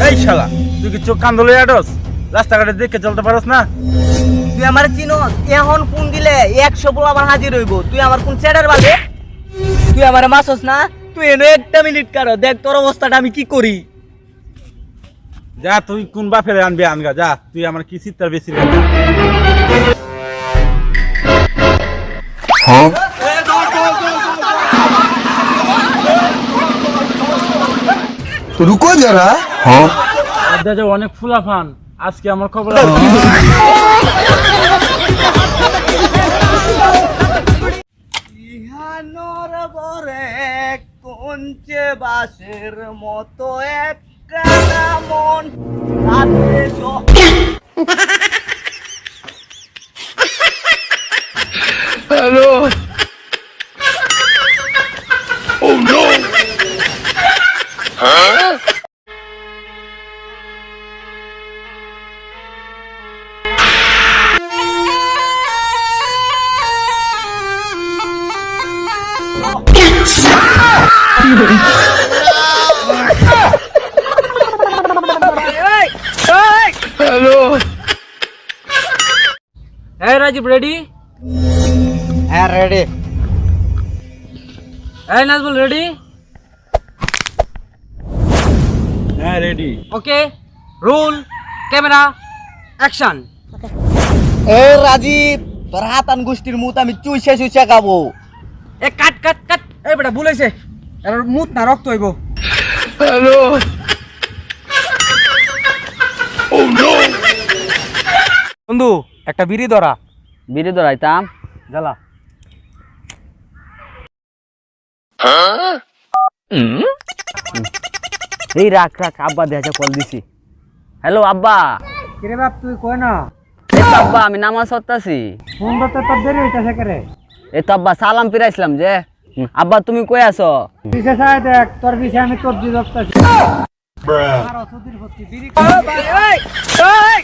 এই শালা তুই কি চোখ কান ধরে আডস রাস্তাঘাটে দেখে চলতে পারস না? তুই আমার চিনস? এখন ফোন দিলে 100 পোলা আবার হাজির হইব। তুই আমার কোন চ্যাটার বাজে? তুই আমার মাসস না? তুই এনে একটা মিনিট কারো দেখ তোর অবস্থাটা আমি কি করি। যা তুই কোন বাপের আনবি আনগা, যা তুই আমার কি চিত্তার বেশি। रुको जरा। हाँ অনেক ফুলাফান আজকে আমার খবর ইহানোর বরে কোনচে বাসের মতো একটা মন রাতে hello. Oh no. Hello. Hey Rajib, ready? হ্যাঁ রেডি। Hey Nazmul, ready? হ্যাঁ ready. Okay. Roll, camera, action. এ রাজীব, তোর হাতান গোষ্ঠীর মুত আমি চুইসা চুইসা খাবো। এ কাট কাট কাট। এই বেটা ভুল হইছে। এর মুত না রক্ত হইব। हेलो। Oh no. বন্ধু একটা বিড়ি ধরা। বিড়ি ধরাইতাম জ্বালা। এই রাখ রাখ, আব্বা দেখা কল দিছি। হ্যালো আব্বা। কিরে বাপ তুই কই না? এই তো আব্বা আমি নামাজ পড়তাছি। ফোন করতে তোর দেরি হইতাছে কেরে? এই তো আব্বা সালাম ফিরাইছিলাম যে। আব্বা তুমি কই আছো? পিছে চাই দেখ তোর পিছে আমি কবজি ধরতাছি। আর অসুদির ভর্তি বিড়ি